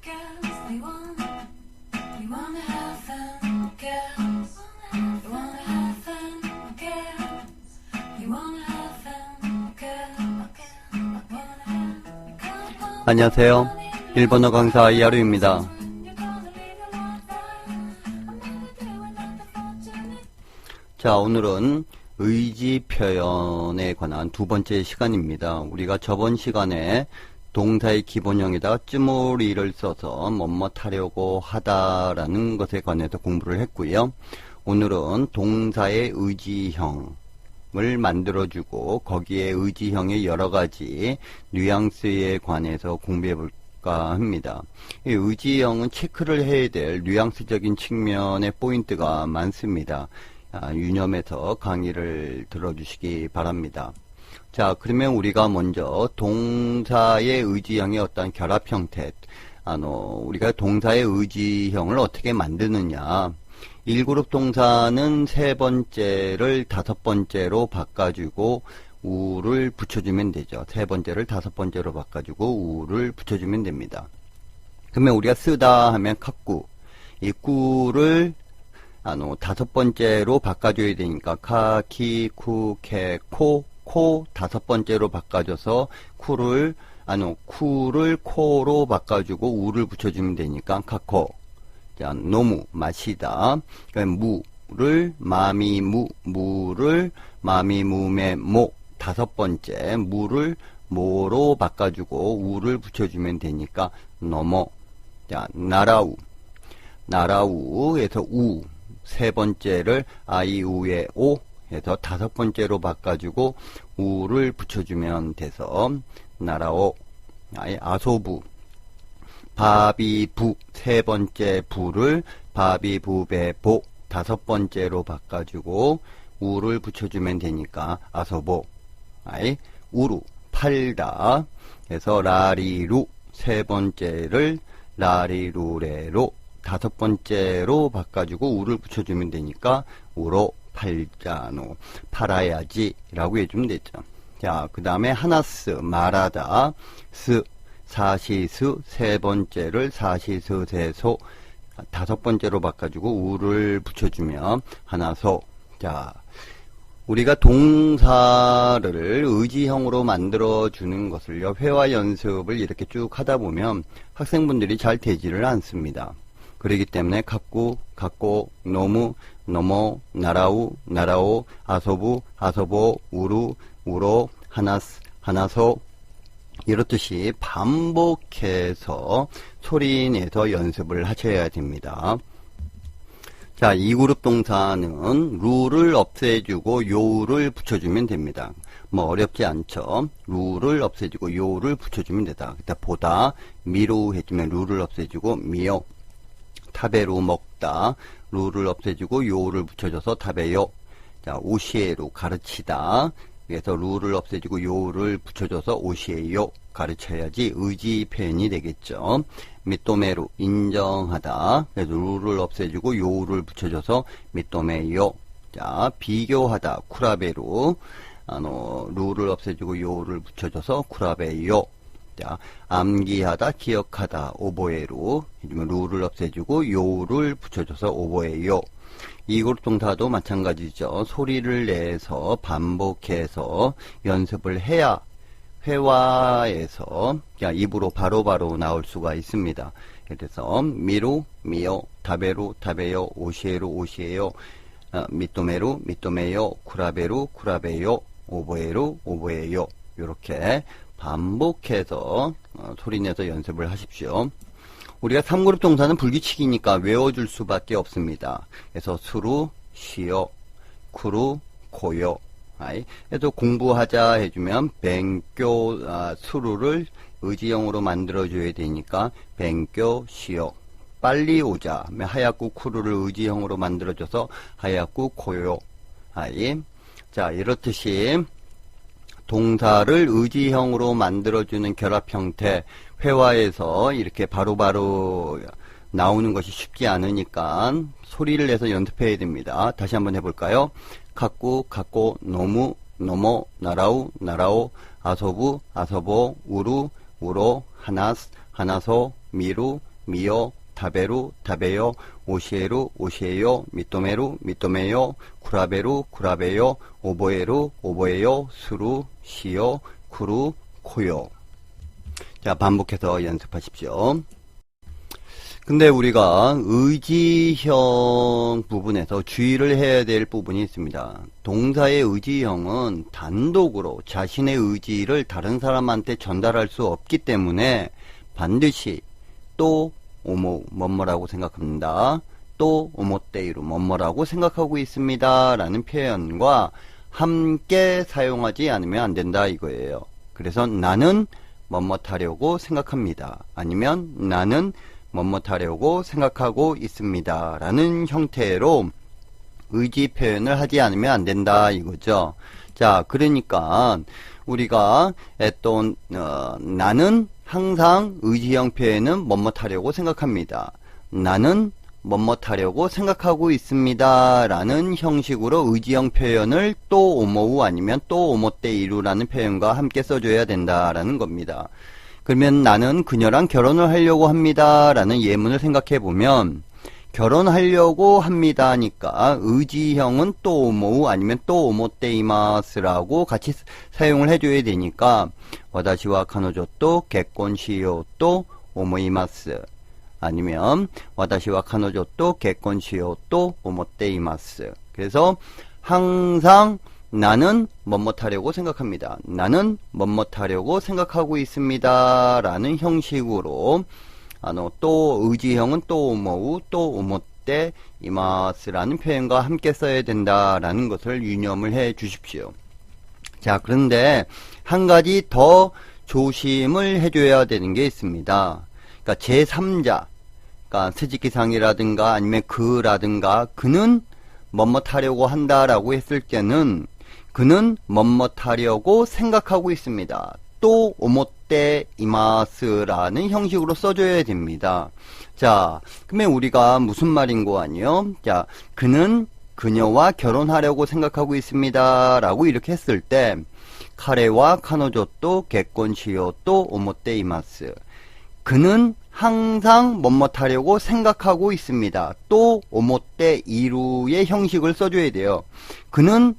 girls, they wanna have fun, girls, they wanna have fun, girls, they wanna have fun, girls. 안녕하세요. 일본어 강사 이하루입니다. 자, 오늘은 의지 표현에 관한 두 번째 시간입니다. 우리가 저번 시간에 동사의 기본형에다가 쯔모리를 써서 뭐뭐 하려고 하다라는 것에 관해서 공부를 했고요. 오늘은 동사의 의지형을 만들어주고 거기에 의지형의 여러가지 뉘앙스에 관해서 공부해 볼까 합니다. 이 의지형은 체크를 해야 될 뉘앙스적인 측면의 포인트가 많습니다. 유념해서 강의를 들어주시기 바랍니다. 자, 그러면 우리가 먼저 동사의 의지형의 어떤 결합 형태, 우리가 동사의 의지형을 어떻게 만드느냐. 1그룹 동사는 세 번째를 다섯 번째로 바꿔주고 우를 붙여주면 되죠. 세 번째를 다섯 번째로 바꿔주고 우를 붙여주면 됩니다. 그러면 우리가 쓰다 하면 카꾸, 이 꾸를 다섯 번째로 바꿔줘야 되니까 카, 키, 쿠, 케, 코 다섯 번째로 바꿔줘서 쿠를 코로 바꿔주고 우를 붙여주면 되니까 카코. 자, 노무 마시다. 무를 무를 마미무메 모 다섯 번째 무를 모로 바꿔주고 우를 붙여주면 되니까 노모. 자, 나라우에서 우 세 번째를 아이우의 오 해서 다섯 번째로 바꿔주고 우를 붙여주면 돼서 나라오. 아소부 바비부 세 번째 부를 바비부베보 다섯 번째로 바꿔주고 우를 붙여주면 되니까 아소보. 우루 팔다 해서 라리루 세 번째를 라리루레로 다섯 번째로 바꿔주고 우를 붙여주면 되니까 우로 팔자노 팔아야지 라고 해주면 되죠. 자, 그 다음에 하나스 말하다 스 사시스 세 번째를 사시스세소 다섯 번째로 바꿔주고 우를 붙여주면 하나소. 자, 우리가 동사를 의지형으로 만들어주는 것을요, 회화 연습을 이렇게 쭉 하다 보면 학생분들이 잘 되지를 않습니다. 그렇기 때문에 갖고, 너무, 나라오, 아소보, 우로, 하나소 이렇듯이 반복해서 소리내서 연습을 하셔야 됩니다. 자, 2그룹 동사는 루를 없애주고 요를 붙여주면 됩니다. 뭐 어렵지 않죠. 루를 없애주고 요를 붙여주면 되다. 그다 보다 미로 해주면 루를 없애주고 미요. 타베로 먹다 루를 없애주고 요를 붙여줘서 타베요. 자, 오시에로 가르치다. 그래서 루를 없애주고 요를 붙여줘서 오시에요. 가르쳐야지 의지 표현이 되겠죠. 미토메로 인정하다. 그래서 루를 없애주고 요를 붙여줘서 미토메요. 자, 비교하다 쿠라베로 루를 없애주고 요를 붙여줘서 쿠라베요. 자, 암기하다 기억하다 오보에로 해주면 루를 없애주고 요를 붙여줘서 오보에요. 2그룹 동사도 마찬가지죠. 소리를 내서 반복해서 연습을 해야 회화에서 입으로 바로바로 나올 수가 있습니다. 그래서 미로 미요, 다베로 다베요, 오시에로 오시에요, 미토메로 미토메요, 쿠라베로 쿠라베요, 오보에로 오보에요. 이렇게 반복해서 소리내서 연습을 하십시오. 우리가 3그룹 동사는 불규칙이니까 외워줄 수밖에 없습니다. 그래서 수루, 시요, 쿠루, 고요. 그래서 공부하자 해주면 뱅교, 수루를 의지형으로 만들어줘야 되니까 뱅교, 시요. 빨리 오자. 하야쿠, 쿠루를 의지형으로 만들어줘서 하야쿠, 고요. 자, 이렇듯이 동사를 의지형으로 만들어주는 결합 형태, 회화에서 이렇게 바로바로 나오는 것이 쉽지 않으니까 소리를 내서 연습해야 됩니다. 다시 한번 해볼까요? 갖고, 너무, 나라오, 아소보, 우루, 하나소, 미루, 미요, 다베루, 다베요, 오시에루, 오시에요, 미토메루, 미토메요, 쿠라베루, 쿠라베요, 오보에루, 오보에요, 수루, 시요, 쿠루, 코요. 자, 반복해서 연습하십시오. 근데 우리가 의지형 부분에서 주의를 해야 될 부분이 있습니다. 동사의 의지형은 단독으로 자신의 의지를 다른 사람한테 전달할 수 없기 때문에 반드시 또 오모 뭐뭐라고 생각합니다. 또 오모테이루 뭐뭐라고 생각하고 있습니다. 라는 표현과 함께 사용하지 않으면 안 된다 이거예요. 그래서 나는 뭐뭐하려고 생각합니다. 아니면 나는 뭐뭐하려고 생각하고 있습니다. 라는 형태로 의지 표현을 하지 않으면 안 된다 이거죠. 자, 그러니까 우리가 나는 항상 의지형 표현은 뭐뭐하려고 생각합니다. 나는 뭐뭐하려고 생각하고 있습니다. 라는 형식으로 의지형 표현을 또 오모우 아니면 또 오모테이루라는 표현과 함께 써줘야 된다라는 겁니다. 그러면 나는 그녀랑 결혼을 하려고 합니다. 라는 예문을 생각해 보면 결혼하려고 합니다니까 의지형은 또 오모우 아니면 또 오모테이마스라고 같이 사용을 해줘야 되니까 와다시와 카노조 또 개콘 시요 또 오모이마스 아니면 와다시와 카노조 또 개콘 시요 또 오모테이마스. 그래서 항상 나는 뭐뭐하려고 생각합니다. 나는 뭐뭐하려고 생각하고 있습니다. 라는 형식으로 또 의지형은 또 오모우 또 오모테 이마스라는 표현과 함께 써야 된다라는 것을 유념을 해 주십시오. 자, 그런데 한 가지 더 조심을 해줘야 되는 게 있습니다. 그러니까 제3자, 그러니까 스즈키상이라든가 아니면 그라든가 그는 뭐뭐하려고 한다라고 했을 때는 그는 뭐뭐하려고 생각하고 있습니다. 또 오모테 이마스라는 형식으로 써줘야 됩니다. 자, 그러면 우리가 무슨 말인 거 아니요? 자, 그는 그녀와 결혼하려고 생각하고 있습니다. 라고 이렇게 했을 때 카레와 카노조 또 개콘시요 또 오모테 이마스. 그는 항상 뭐뭐하려고 생각하고 있습니다. 또 오모테 이루의 형식을 써줘야 돼요. 그는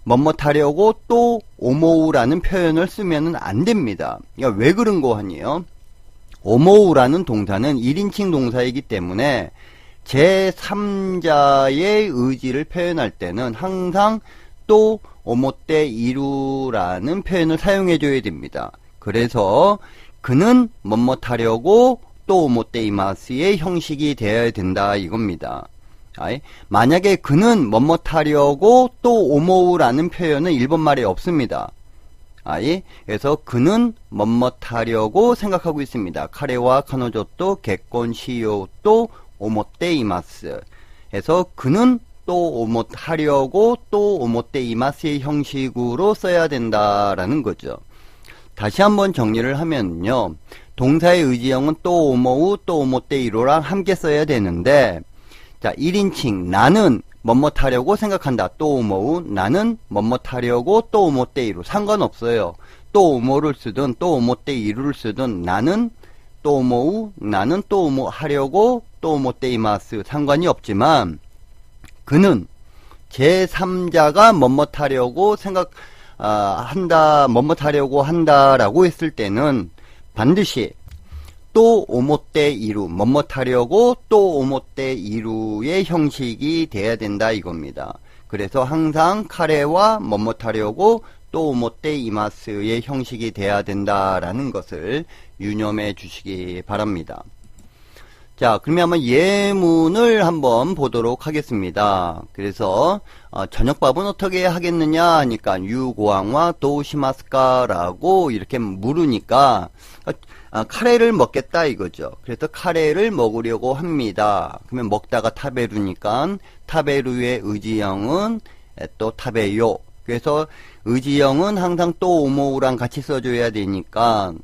뭐뭐하려고 또 오모우라는 표현을 쓰면은 안 됩니다. 그러니까 왜 그런 거 아니에요? 오모우라는 동사는 1인칭 동사이기 때문에 제3자의 의지를 표현할 때는 항상 또 오모테 이루라는 표현을 사용해 줘야 됩니다. 그래서 그는 뭐뭐하려고 또 오모테 이마스의 형식이 되어야 된다 이겁니다. 만약에 그는 뭐뭐하려고 또 오모우라는 표현은 일본말에 없습니다. 그래서 그는 뭐뭐하려고 생각하고 있습니다. 카레와 카노조 또 개콘 시요 또 오모테 이마스. 해서 그는 또 오모하려고 또 오모테 이마스의 형식으로 써야 된다라는 거죠. 다시 한번 정리를 하면요. 동사의 의지형은 또 오모우 또 오모테 이로랑 함께 써야 되는데 자, 1인칭 나는 뭐뭐하려고 생각한다. 또 오모우 나는 뭐뭐하려고 또 오모테 이루 상관없어요. 또 오모를 쓰든 또 오모테 이루를 쓰든 나는 또 오모우 나는 또 오모 하려고 또 오모테 이마스 상관이 없지만 그는 제3자가 뭐뭐하려고 한다 뭐뭐하려고 한다라고 했을 때는 반드시 또 오모테 이루 뭐뭐하려고 또 오모테 이루의 형식이 돼야 된다 이겁니다. 그래서 항상 카레와 뭐뭐하려고 또 오모테 이마스의 형식이 돼야 된다라는 것을 유념해 주시기 바랍니다. 자, 그러면 한번 예문을 한번 보도록 하겠습니다. 그래서 저녁밥은 어떻게 하겠느냐 하니까 유고항와 도시마스카 라고 이렇게 물으니까 카레를 먹겠다 이거죠. 그래서 카레를 먹으려고 합니다. 그러면 먹다가 타베루니까 타베루의 의지형은 또 타베요. 그래서 의지형은 항상 또 오모우랑 같이 써줘야 되니까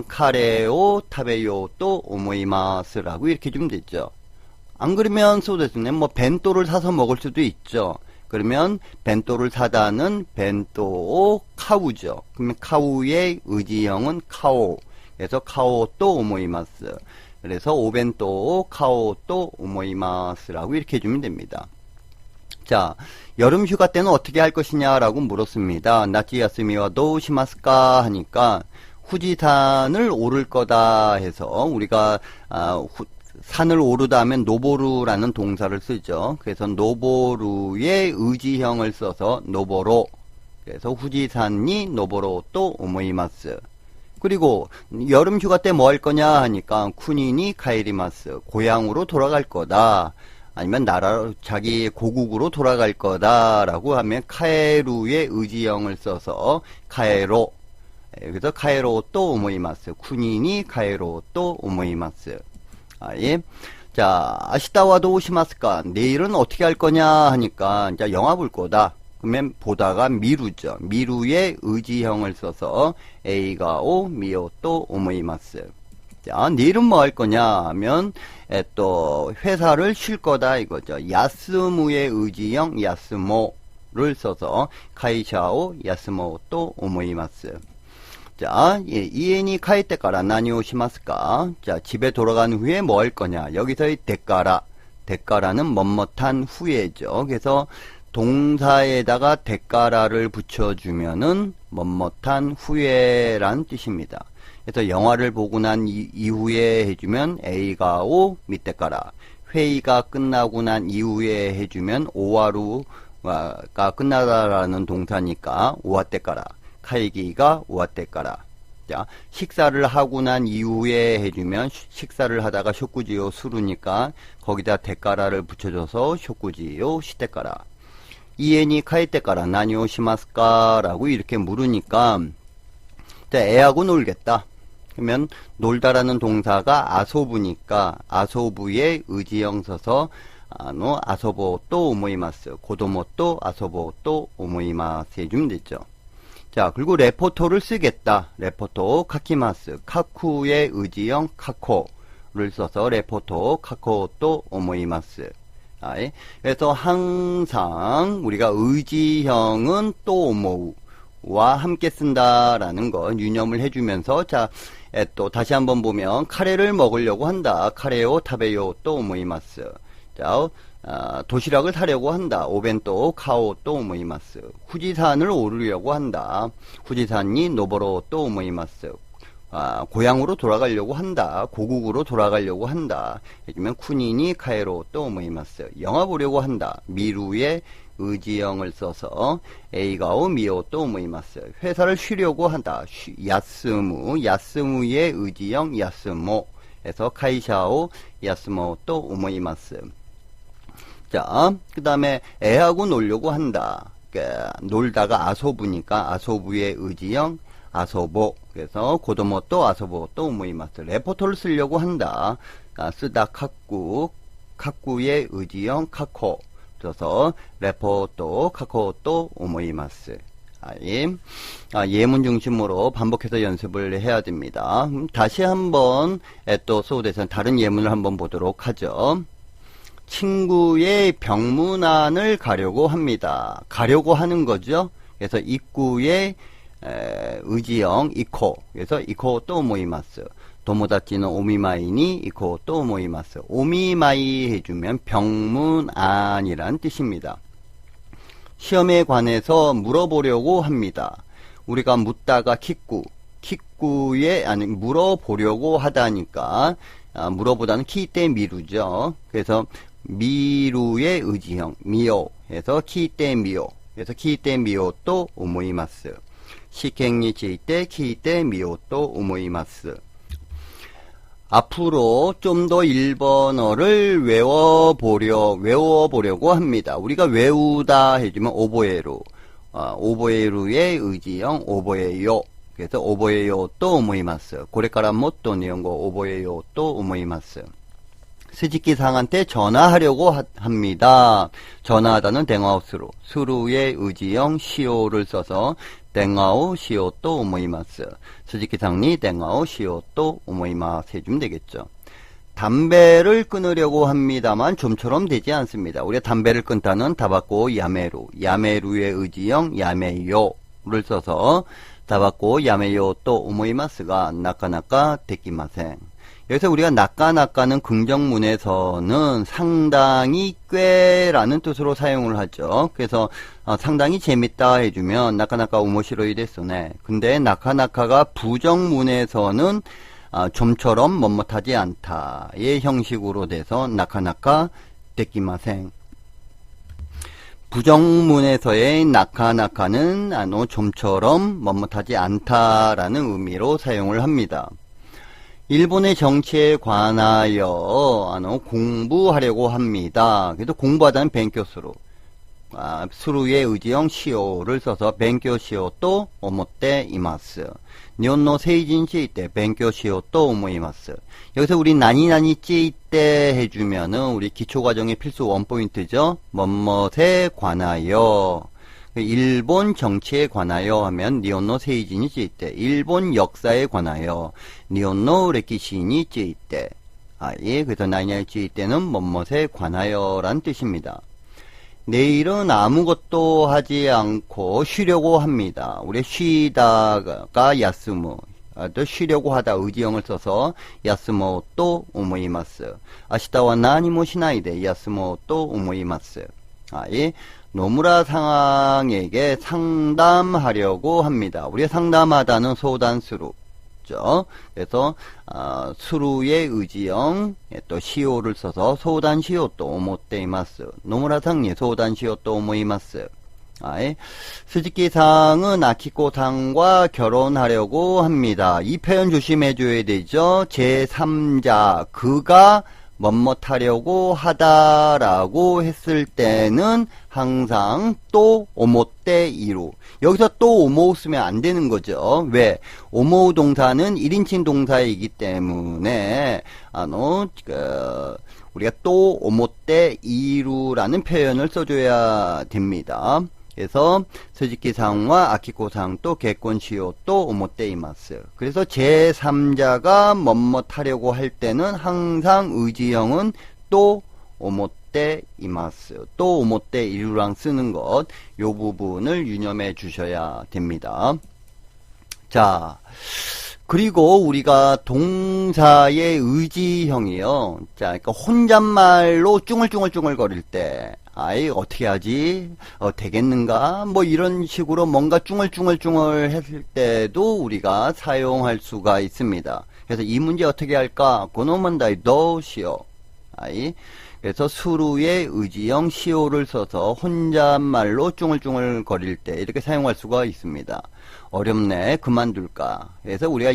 카레오 타베요 또 오모이마스라고 이렇게 주면 되죠. 안 그러면 소데스네 뭐 벤또를 사서 먹을 수도 있죠. 그러면 벤또를 사다는 벤또 카우죠. 그러면 카우의 의지형은 카오. 그래서 카오 또 오모이마스. 그래서 오벤또 카오 또 오모이마스라고 이렇게 해주면 됩니다. 자, 여름 휴가 때는 어떻게 할 것이냐라고 물었습니다. 나치 야스미와 도 시마스까 하니까 후지산을 오를 거다 해서 우리가 산을 오르다 하면 노보루라는 동사를 쓰죠. 그래서 노보루의 의지형을 써서 노보로, 그래서 후지산이 노보로 또 오모이마스. 그리고 여름 휴가 때 뭐 할 거냐 하니까 쿠니니 카이리마스, 고향으로 돌아갈 거다. 아니면 자기 고국으로 돌아갈 거다라고 하면 카에루의 의지형을 써서 카에로. 그래서 카에로 또 오모이마스. 쿠니니 카에로 또 오모이마스. 예. 자, 아시다와도 오시마스까? 내일은 어떻게 할 거냐 하니까 이제 영화 볼 거다. 그러면 보다가 미루죠. 미루의 의지형을 써서 에이가오 미오 또 오모이마스. 자, 내일은 뭐 할 거냐 하면 또 회사를 쉴 거다 이거죠. 야스무의 의지형 야스모를 써서 카이샤오 야스모 또 오모이마스. 자, 이엔이 카이테까라 나니오 시마스까? 자, 집에 돌아간 후에 뭐 할 거냐? 여기서의 데까라는 멋멋한 후에죠. 그래서 동사에다가 데까라를 붙여주면은 멋멋한 후에란 뜻입니다. 그래서 영화를 보고 난 이후에 해주면 에이가오 밑에까라. 회의가 끝나고 난 이후에 해주면 오와루가 끝나다라는 동사니까 오와테까라. 카이기가 오와테까라. 자, 식사를 하고 난 이후에 해주면 식사를 하다가 쇼쿠지요 수루니까 거기다 데까라를 붙여줘서 쇼쿠지요 시테까라. 이엔이 카이테까라 나니오 시마스까? 라고 이렇게 물으니까 애하고 놀겠다. 그러면 놀다라는 동사가 아소부니까 아소부의 의지형 써서 아소보 또 오모이마스, 고도모 또 아소보 또 오모이마스 해주면 되죠. 자, 그리고 레포토를 쓰겠다. 레포토 카키마스, 카쿠의 의지형 카코를 써서 레포토 카코 또 오모이마스. 그래서 항상 우리가 의지형은 또 오모우와 함께 쓴다라는 거 유념을 해주면서, 자, 또 다시 한번 보면 카레를 먹으려고 한다. 카레오 타베요 또 오모이마스. 자, 도시락을 사려고 한다. 오벤또 카오 또 오모이마스. 후지산을 오르려고 한다. 후지산이 노보로 또 오모이마스. 고향으로 돌아가려고 한다. 고국으로 돌아가려고 한다. 해주면 쿠니니 카에로 또 오모이마스. 영화 보려고 한다. 미루의 의지형을 써서 에이가오 미오 또 오모이마스. 회사를 쉬려고 한다. 야스무의 의지형 야스모. 에서 카이샤오 야스모 또 오모이마스. 자, 그 다음에 애하고 놀려고 한다. 놀다가 아소부니까 아소부의 의지형 아소보. 그래서 고도모 또 아소보 또 오모이마스. 레포토를 쓰려고 한다. 쓰다 카쿠의 의지형 카코. 그래서 레포토 카코 또 오모이마스. 예문 중심으로 반복해서 연습을 해야 됩니다. 다시 한번 또 소우대에서 다른 예문을 한번 보도록 하죠. 친구의 병문안을 가려고 합니다. 가려고 하는 거죠. 그래서 입구의 의지형 이코. 그래서 이코 또 오모이마스. 도모다치는 오미마이니 이코 또 오모이마스. 오미마이 해주면 병문안이란 뜻입니다. 시험에 관해서 물어보려고 합니다. 우리가 묻다가 물어보려고 하다니까 물어보다는 키 때 미루죠. 그래서 미루의 의지형 미오 해서 키 때 미오. 그래서 키 때 미오 또 오모이마스. 시행니 칠때 키 때 미오 또 오모이마스. 앞으로 좀 더 일본어를 외워보려고 합니다. 우리가 외우다 해주면 오보에루. 오보에루의 의지형 오보에요. 그래서 오보에요 또 오모이마스. 고레카라 모토 니혼고 오보에요 또 오모이마스. 스즈키상한테 전화하려고 합니다. 전화하다는 댕아오스로. 수루의 의지형 시오를 써서 댕아오 시오 또 오모이마스. 스즈키상니 댕아오 시오 또 오모이마스 해주면 되겠죠. 담배를 끊으려고 합니다만 좀처럼 되지 않습니다. 우리가 담배를 끊다는 타바코 야메루. 야메루의 의지형 야메요를 써서 타바코 야메요 또 오모이마스가 나카나카 데키마센. 여기서 우리가 나까나까는 긍정문에서는 상당히 꽤라는 뜻으로 사용을 하죠. 그래서 상당히 재밌다 해주면 나까나까 오모시로이 데스네. 근데 나카나카가 부정문에서는 좀처럼 멋멋하지 않다의 형식으로 돼서 나카나카 데키마생. 부정문에서의 나카나카는 좀처럼 멋멋하지 않다라는 의미로 사용을 합니다. 일본의 정치에 관하여 공부하려고 합니다. 그래도 공부하다는 벤교수로 수루의 의지형 시오를 써서 벤교 시오 또 오모테 이마스. 일본의 세이진 시때 벤교 시오 또 오모이마스. 여기서 우리 나니나니 찌때 해주면은 우리 기초과정의 필수 원포인트죠. 멋멋에 관하여. 일본 정치에 관하여 하면 일본의 세이진이 찌때, 일본 역사에 관하여 일본의 레키시니 찌때. 예, 그래서 나니나니 찌때는 멋멋에 관하여란 뜻입니다. 내일은 아무것도 하지 않고 쉬려고 합니다. 우리 쉬다가 야스무, 또 쉬려고 하다 의지형을 써서 야스모 또 오모이마스. 아시다와 나니모 시나이데 야스모 또 오모이마스. 예. 노무라 상황에게 상담하려고 합니다. 우리가 상담하다는 소단수루. 그래서 수루의 의지형 또 시오를 써서 소단 시오 또 오모테이마스. 노무라상니 소단 시오 또 오모이마스. 스즈키상은 아키코상과 결혼하려고 합니다. 이 표현 조심해줘야 되죠. 제3자 그가 멋멋하려고 하다라고 했을 때는 항상 또 오모때 이루. 여기서 또 오모우 쓰면 안 되는 거죠. 왜? 오모우 동사는 1인칭 동사이기 때문에 우리가 또 오모때 이루라는 표현을 써줘야 됩니다. 그래서 스즈키상과 아키코상 또 개콘시오 또 오모테이마스. 그래서 제3자가 멋멋하려고 할 때는 항상 의지형은 또 오모테이마스 또 오모테이루랑 쓰는 것, 요 부분을 유념해 주셔야 됩니다. 자, 그리고 우리가 동사의 의지형이요. 자, 그러니까 혼잣말로 쭝얼쭝얼쭝얼 거릴 때 어떻게 하지? 되겠는가? 뭐 이런 식으로 뭔가 쭝얼쭝얼쭝얼 했을 때도 우리가 사용할 수가 있습니다. 그래서 이 문제 어떻게 할까? 고노만다이 도시오. 그래서 수루의 의지형 시오를 써서 혼잣말로 쭝얼쭝얼 거릴 때 이렇게 사용할 수가 있습니다. 어렵네. 그만둘까? 그래서 우리가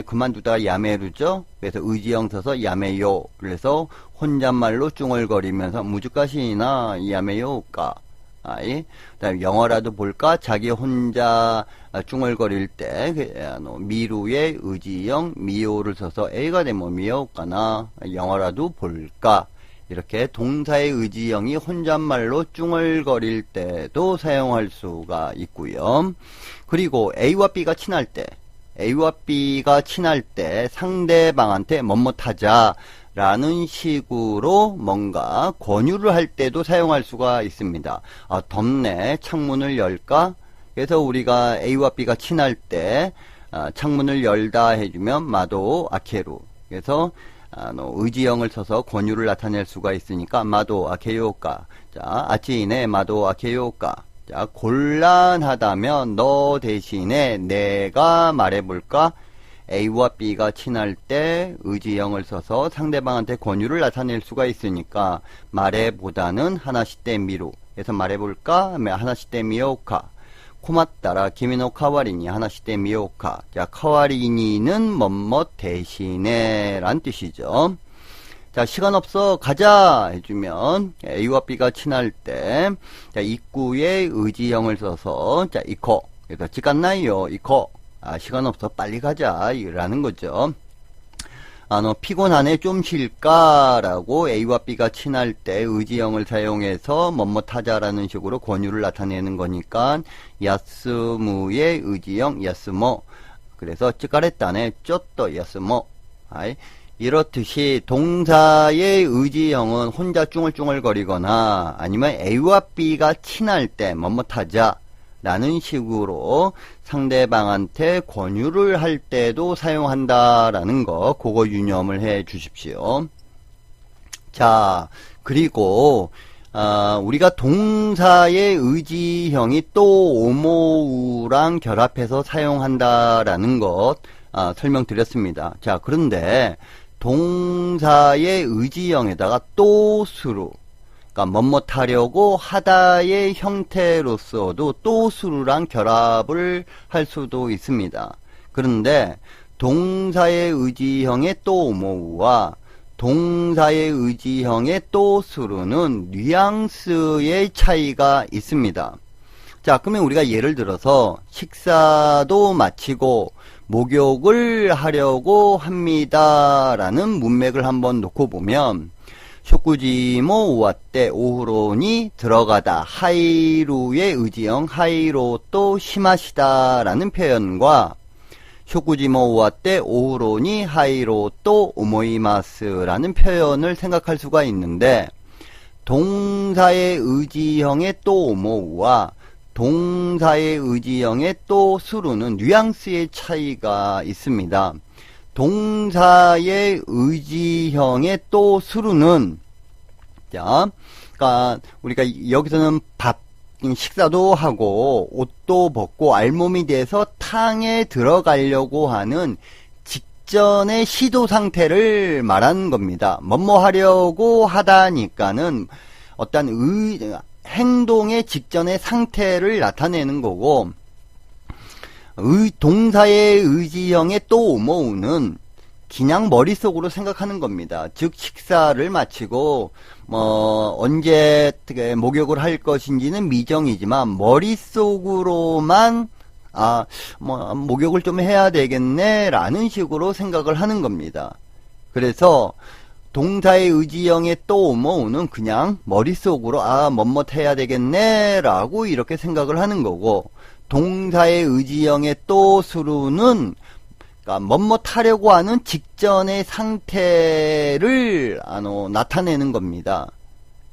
그만두다가 야메루죠? 그래서 의지형 써서 야메요. 그래서 혼잣말로 쭝얼거리면서 무주가시나 야메요까? 그다음에 영어라도 볼까? 자기 혼자 쭝얼거릴 때 미루의 의지형 미요를 써서 A가 되면 미요까나 영어라도 볼까? 이렇게 동사의 의지형이 혼잣말로 쭝얼거릴 때도 사용할 수가 있고요. 그리고 A와 B가 친할 때 상대방한테 멋멋하자 라는 식으로 뭔가 권유를 할 때도 사용할 수가 있습니다. 덥네. 창문을 열까? 그래서 우리가 A와 B가 친할 때 창문을 열다 해주면 마도 아케루. 그래서 의지형을 써서 권유를 나타낼 수가 있으니까 마도 아케요까. 자, 아치이네 마도 아케요까. 자, 곤란하다면 너 대신에 내가 말해볼까? A와 B가 친할 때 의지형을 써서 상대방한테 권유를 나타낼 수가 있으니까 말해보다는 하나씩 때 미루. 그래서 말해볼까? 하나씩 때 미요카. 코마따라 기미노 카와리니 하나씩 때 미요카. 자, 카와리니는 뭐뭐 대신에 란 뜻이죠. 자, 시간 없어 가자 해주면 A와 B가 친할 때 자, 입구에 의지형을 써서 자, 이코. 그래서 지간나요 이코. 시간 없어 빨리 가자 라는 거죠. 피곤하네 좀 쉴까 라고 A와 B가 친할 때 의지형을 사용해서 멋멋하자라는 식으로 권유를 나타내는 거니까 야스무의 의지형 야스모. 그래서 찌까레따네 쩌떠 야스모. 이렇듯이 동사의 의지형은 혼자 쭝얼쭝얼거리거나 아니면 A와 B가 친할 때 멋멋하자 라는 식으로 상대방한테 권유를 할 때도 사용한다라는 거, 그거 유념을 해 주십시오. 자, 그리고 우리가 동사의 의지형이 또 오모우랑 결합해서 사용한다라는 것 설명드렸습니다. 자, 그런데 동사의 의지형에다가 또수루, 그러니까 뭐뭐하려고 하다의 형태로서도 또수루랑 결합을 할 수도 있습니다. 그런데 동사의 의지형의 또 오모우와 동사의 의지형의 또수루는 뉘앙스의 차이가 있습니다. 자, 그러면 우리가 예를 들어서 식사도 마치고 목욕을 하려고 합니다 라는 문맥을 한번 놓고 보면 쇼쿠지모 우와때 오후로니 들어가다 하이루의 의지형 하이로 또 시마시다 라는 표현과 쇼쿠지모 우와때 오후로니 하이로 또 오모이마스 라는 표현을 생각할 수가 있는데, 동사의 의지형의 또 오모우와 동사의 의지형의 또 수루는 뉘앙스의 차이가 있습니다. 동사의 의지형의 또 수루는, 자, 그러니까 우리가 여기서는 식사도 하고 옷도 벗고 알몸이 돼서 탕에 들어가려고 하는 직전의 시도 상태를 말하는 겁니다. 뭐뭐 하려고 하다니까는 어떤 행동의 직전의 상태를 나타내는 거고, 동사의 의지형의 또 오모우는 그냥 머릿속으로 생각하는 겁니다. 즉 식사를 마치고 언제 목욕을 할 것인지는 미정이지만 머릿속으로만 목욕을 좀 해야 되겠네 라는 식으로 생각을 하는 겁니다. 그래서 동사의 의지형의 또 오모우는 그냥 머릿속으로 뭐뭐 해야 되겠네 라고 이렇게 생각을 하는 거고, 동사의 의지형의 또 수루는 그러니까 뭐뭐 하려고 하는 직전의 상태를 나타내는 겁니다.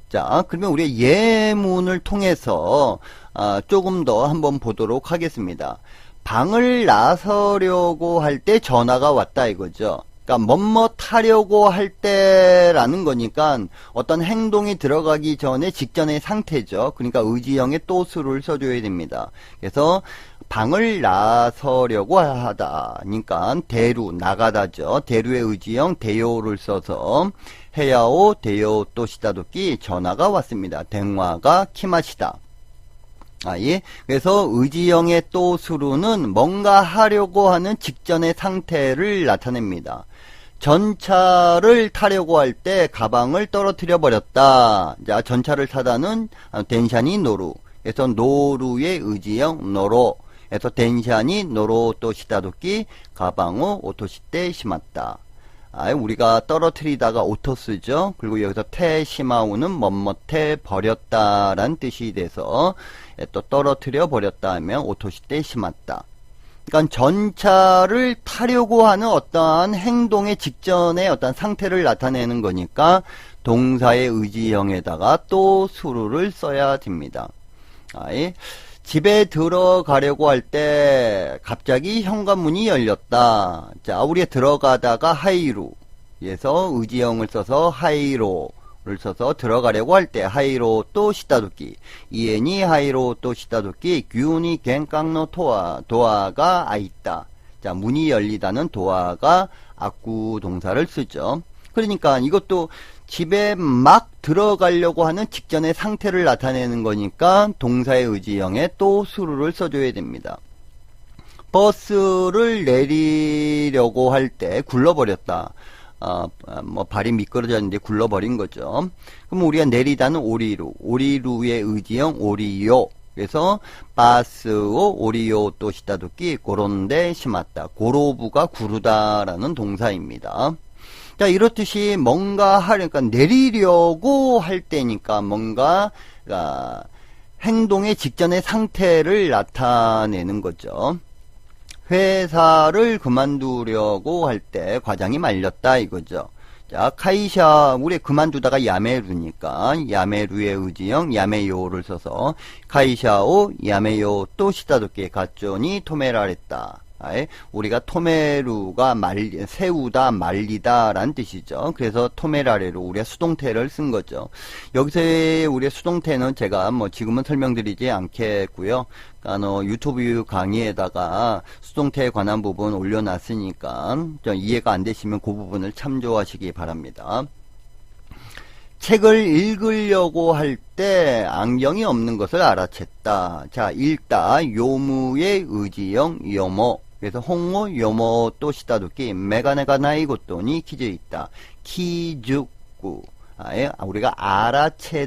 자, 그러면 우리가 예문을 통해서 조금 더 한번 보도록 하겠습니다. 방을 나서려고 할 때 전화가 왔다 이거죠. 그러니까 뭐뭐 하려고 할 때라는 거니까 어떤 행동이 들어가기 전에 직전의 상태죠. 그러니까 의지형의 또수를 써줘야 됩니다. 그래서 방을 나서려고 하다. 그러니까 대루, 나가다죠. 대루의 의지형 대요를 써서 해야오, 대요 또 시다도끼 전화가 왔습니다.電話가 키마시다. 예. 그래서 의지형의 또 수루는 뭔가 하려고 하는 직전의 상태를 나타냅니다. 전차를 타려고 할 때 가방을 떨어뜨려 버렸다. 자, 전차를 타다는 덴샤니 노루. 그래서 노루의 의지형 노로. 그래서 덴샤니 노로 또 시다도끼 가방을 오토시때 심었다. 우리가 떨어뜨리다가 오토 쓰죠. 그리고 여기서 테 시마우는 뭐뭐테 버렸다라는 뜻이 돼서 또 떨어뜨려 버렸다 하면 오토시때 심었다. 그러니까 전차를 타려고 하는 어떠한 행동의 직전의 어떤 상태를 나타내는 거니까 동사의 의지형에다가 또 수루를 써야 됩니다. 집에 들어가려고 할 때 갑자기 현관문이 열렸다. 자, 우리가 들어가다가 하이루. 그래서 의지형을 써서 하이로를 써서 들어가려고 할 때 하이로 또 시다도끼. 이엔이 하이로 또 시다도끼. 규니 겐깡노 도아가 아있다. 자, 문이 열리다는 도아가 악구 동사를 쓰죠. 그러니까 이것도 집에 막 들어가려고 하는 직전의 상태를 나타내는 거니까 동사의 의지형에 또 수루를 써줘야 됩니다. 버스를 내리려고 할 때 굴러버렸다. 발이 미끄러졌는데 굴러버린 거죠. 그럼 우리가 내리다는 오리루. 오리루의 의지형 오리요. 그래서 바스오 오리요 또 시다도끼 고론데 심었다. 고로부가 구르다라는 동사입니다. 자, 이렇듯이 뭔가 하려니까 내리려고 할 때니까 뭔가 행동의 직전의 상태를 나타내는 거죠. 회사를 그만두려고 할 때 과장이 말렸다 이거죠. 자, 카이샤, 우리 그만두다가 야메루니까, 야메루의 의지형, 야메요를 써서, 카이샤오, 야메요, 또 시다도끼 가쪼니 토메라랬다. 우리가 토메루가 세우다, 말리다 라는 뜻이죠. 그래서 토메라레로 우리가 수동태를 쓴 거죠. 여기서의 우리의 수동태는 제가 지금은 설명드리지 않겠고요. 유튜브 강의에다가 수동태에 관한 부분 올려놨으니까 이해가 안 되시면 그 부분을 참조하시기 바랍니다. 책을 읽으려고 할 때 안경이 없는 것을 알아챘다. 자, 읽다, 요무의 의지형, 요모. 그래서 홍모, 요모, 또 시다도끼, 메가네가 나이고또니 키즈 있다. 키죽구. 우리가 알아채다라는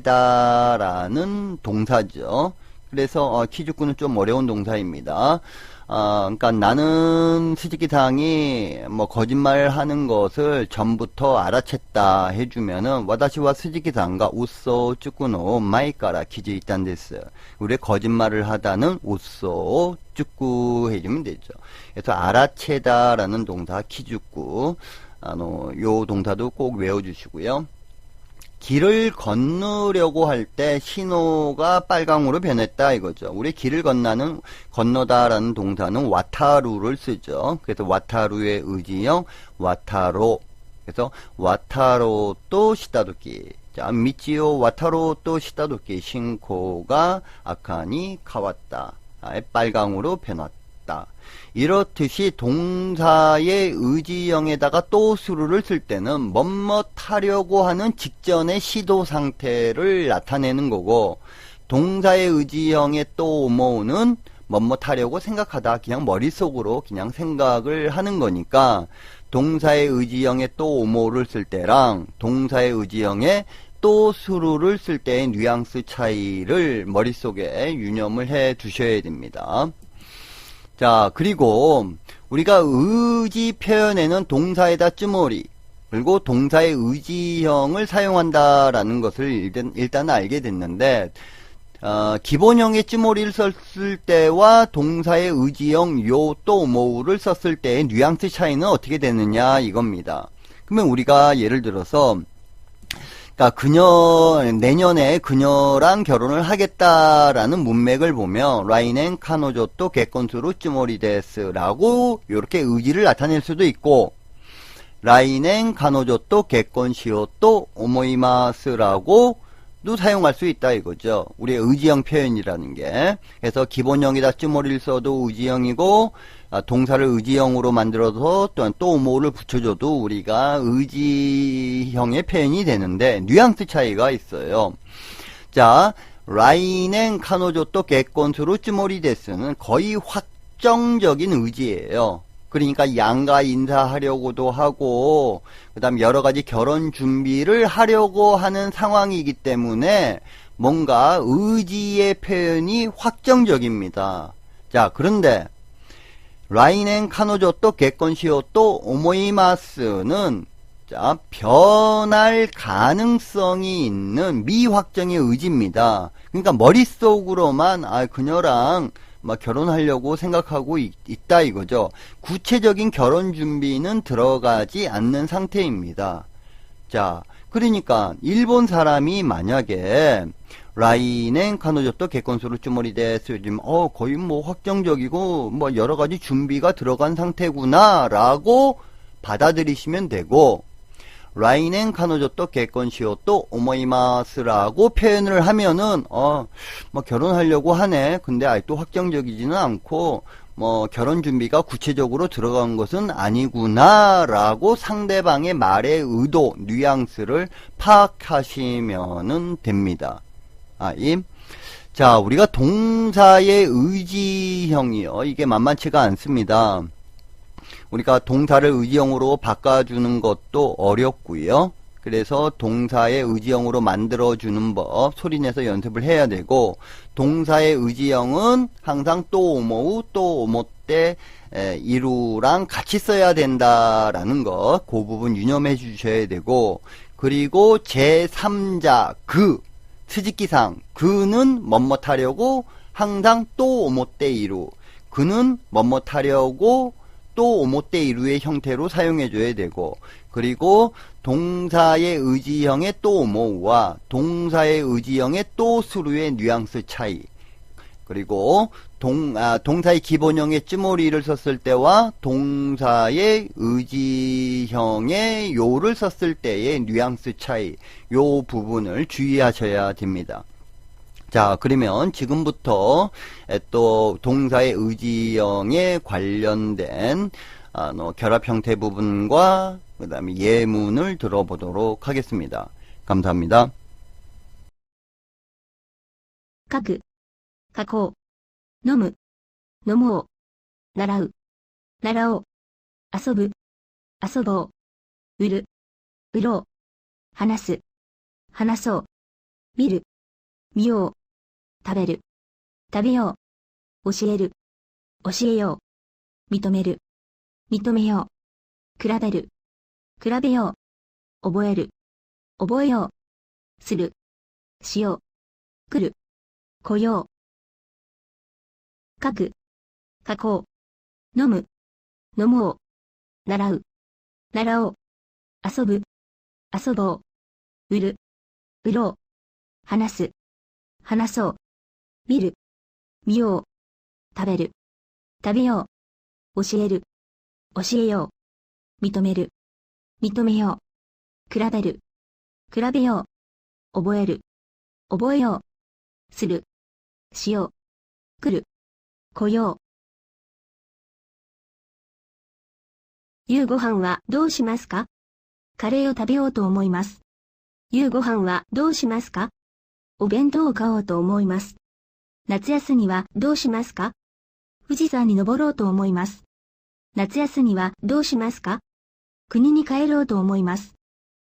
동사죠. 그래서 키죽구는 좀 어려운 동사입니다. 그러니까 나는 스즈키상이 거짓말 하는 것을 전부터 알아챘다 해주면은 와다시와 스즈키상과 우소 쭈꾸노 마이까라 키즈 있단 데스. 우리 거짓말을 하다는 우소 쭈꾸 해주면 되죠. 그래서 알아채다라는 동사 키죽구. 요 동사도 꼭 외워주시고요. 길을 건너려고 할 때 신호가 빨강으로 변했다 이거죠. 우리 길을 건너다라는 동사는 와타루를 쓰죠. 그래서 와타루의 의지형 와타로. 그래서 와타로 또 시다도끼. 자, 미치오 와타로 또 시다도끼. 신코가 아카니 가왔다. 빨강으로 변했다. 이렇듯이 동사의 의지형에다가 또 수루를 쓸 때는 뭐뭐 하려고 하는 직전의 시도 상태를 나타내는 거고, 동사의 의지형의 또 오모는 뭐뭐 하려고 생각하다, 그냥 머릿속으로 그냥 생각을 하는 거니까 동사의 의지형의 또 오모를 쓸 때랑 동사의 의지형의 또 수루를 쓸 때의 뉘앙스 차이를 머릿속에 유념을 해 두셔야 됩니다. 자, 그리고 우리가 의지 표현에는 동사에다 쯔모리, 그리고 동사의 의지형을 사용한다라는 것을 일단 알게 됐는데, 기본형의 쯔모리를 썼을 때와 동사의 의지형 요 또 뭐를 썼을 때의 뉘앙스 차이는 어떻게 되느냐 이겁니다. 그러면 우리가 예를 들어서 내년에 그녀랑 결혼을 하겠다라는 문맥을 보면, 라이넨 카노조또 개건수로 쯔모리 데스라고 이렇게 의지를 나타낼 수도 있고, 라이넨 카노조또 개건시오또 오모이마스라고도 사용할 수 있다 이거죠. 우리의 의지형 표현이라는 게. 그래서 기본형에다 쯔모리를 써도 의지형이고, 동사를 의지형으로 만들어서 또 오모를 붙여줘도 우리가 의지형의 표현이 되는데 뉘앙스 차이가 있어요. 자, 라이넨 카노조또 개건수로 쯔모리 데스는 거의 확정적인 의지예요. 그러니까 양가 인사하려고도 하고, 그 다음 여러 가지 결혼 준비를 하려고 하는 상황이기 때문에 뭔가 의지의 표현이 확정적입니다. 자, 그런데 라이넨 카노조또 개건시오또 오모이마스는 자, 변할 가능성이 있는 미확정의 의지입니다. 그러니까 머릿속으로만 그녀랑 결혼하려고 생각하고 있다 이거죠. 구체적인 결혼 준비는 들어가지 않는 상태입니다. 자, 그러니까 일본 사람이 만약에 라이넨 카노조또 개건수로 쯔모리 데스, 요즘 거의 확정적이고 여러 가지 준비가 들어간 상태구나 라고 받아들이시면 되고, 라이넨 카노조또 개건시오또 오모이마스라고 표현을 하면은 결혼하려고 하네. 근데 아직도 확정적이지는 않고 결혼 준비가 구체적으로 들어간 것은 아니구나 라고 상대방의 말의 의도, 뉘앙스를 파악하시면 됩니다. 자, 우리가 동사의 의지형이요, 이게 만만치가 않습니다. 우리가 동사를 의지형으로 바꿔주는 것도 어렵고요. 그래서 동사의 의지형으로 만들어주는 법 소리내서 연습을 해야 되고, 동사의 의지형은 항상 또 오모우 또 오모 때 이루랑 같이 써야 된다라는 것, 그 부분 유념해 주셔야 되고, 그리고 제3자 스즈키상 그는 뭐뭐 하려고 항상 또 오모 때 이루, 그는 뭐뭐 하려고 또 오모 때 이루의 형태로 사용해 줘야 되고, 그리고 동사의 의지형의 또 뭐와 동사의 의지형의 또 수루의 뉘앙스 차이. 그리고 동사의 기본형의 쯔모리를 썼을 때와 동사의 의지형의 요를 썼을 때의 뉘앙스 차이. 요 부분을 주의하셔야 됩니다. 자, 그러면 지금부터 또 동사의 의지형에 관련된 결합 형태 부분과 그 다음에 예문을 들어보도록 하겠습니다. 감사합니다. 書く、書こう、飲む、飲もう、習う、習おう、遊ぶ、遊ぼう、売る、売ろう、話す、話そう、見る、見よう、食べる、食べよう、教える、教えよう、認める、認めよう、比べる、比べよう、覚える、覚えよう、する、しよう、来る、来よう。書く、書こう、飲む、飲もう、習う、習おう、遊ぶ、遊ぼう、売る、売ろう、話す、話そう、見る、見よう、食べる、食べよう、教える、教えよう、認める、認めよう、比べる、比べよう、覚える、覚えよう、する、しよう、来る、来よう。夕ご飯はどうしますか？カレーを食べようと思います。夕ご飯はどうしますか？お弁当を買おうと思います。夏休みはどうしますか？富士山に登ろうと思います。夏休みはどうしますか？国に帰ろうと思います。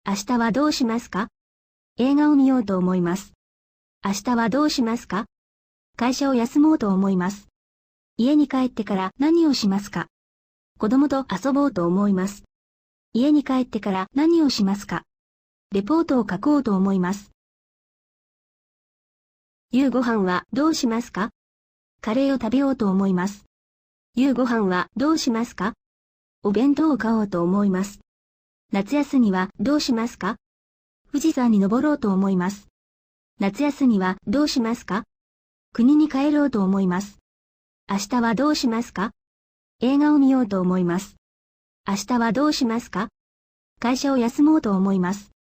明日はどうしますか？映画を見ようと思います。明日はどうしますか？会社を休もうと思います。家に帰ってから何をしますか？子供と遊ぼうと思います。家に帰ってから何をしますか？レポートを書こうと思います。夕ご飯はどうしますか？カレーを食べようと思います。夕ご飯はどうしますか？お弁当を買おうと思います。夏休みはどうしますか？富士山に登ろうと思います。夏休みはどうしますか？国に帰ろうと思います。明日はどうしますか？映画を見ようと思います。明日はどうしますか？会社を休もうと思います。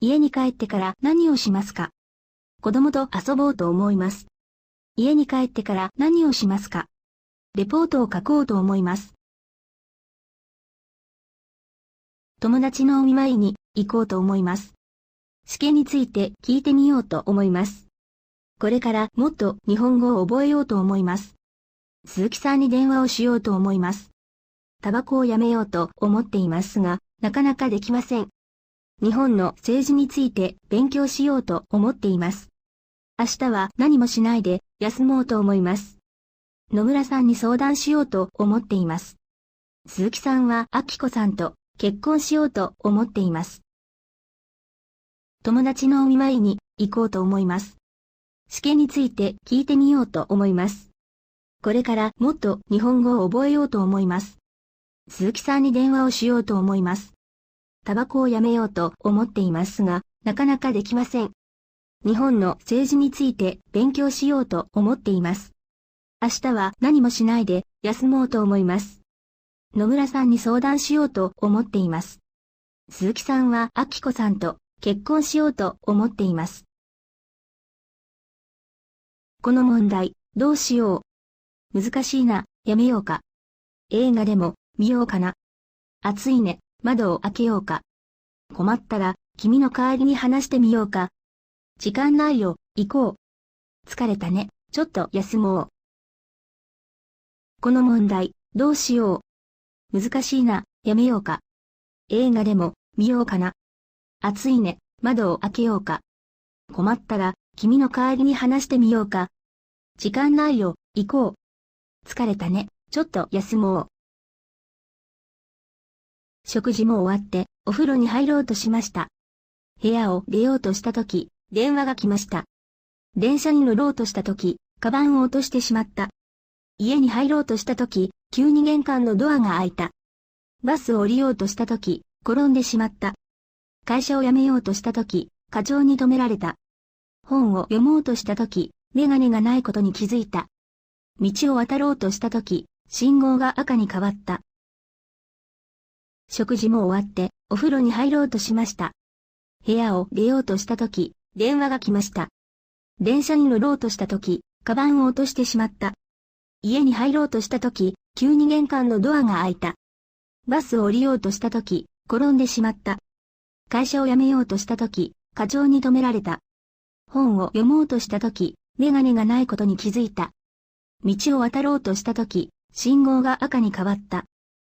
家に帰ってから何をしますか？子供と遊ぼうと思います。家に帰ってから何をしますか？レポートを書こうと思います。友達のお見舞いに行こうと思います。試験について聞いてみようと思います。これからもっと日本語を覚えようと思います。鈴木さんに電話をしようと思います。タバコをやめようと思っていますが、なかなかできません。日本の政治について勉強しようと思っています。明日は何もしないで休もうと思います。野村さんに相談しようと思っています。鈴木さんは明子さんと結婚しようと思っています。友達のお見舞いに行こうと思います。試験について聞いてみようと思います。これからもっと日本語を覚えようと思います。鈴木さんに電話をしようと思います。タバコをやめようと思っていますが、なかなかできません。日本の政治について勉強しようと思っています。明日は何もしないで休もうと思います。野村さんに相談しようと思っています。鈴木さんは明子さんと結婚しようと思っています。この問題、どうしよう。難しいな、やめようか。映画でも見ようかな。暑いね、窓を開けようか。困ったら、君の代わりに話してみようか。時間ないよ、行こう。疲れたね、ちょっと休もう。この問題、どうしよう。難しいな、やめようか。映画でも見ようかな。暑いね、窓を開けようか。困ったら、君の代わりに話してみようか。時間ないよ、行こう。疲れたね、ちょっと休もう。食事も終わって、お風呂に入ろうとしました。部屋を出ようとしたとき、電話が来ました。電車に乗ろうとしたとき、カバンを落としてしまった。家に入ろうとしたとき、急に玄関のドアが開いた。バスを降りようとしたとき、転んでしまった。会社を辞めようとしたとき、課長に止められた。本を読もうとしたとき、メガネがないことに気づいた。道を渡ろうとしたとき、信号が赤に変わった。食事も終わって、お風呂に入ろうとしました。部屋を出ようとしたとき、電話が来ました。電車に乗ろうとしたとき、カバンを落としてしまった。家に入ろうとしたとき、急に玄関のドアが開いた。バスを降りようとしたとき、転んでしまった。会社を辞めようとしたとき、課長に止められた。本を読もうとしたとき、メガネがないことに気づいた。道を渡ろうとしたとき、信号が赤に変わった。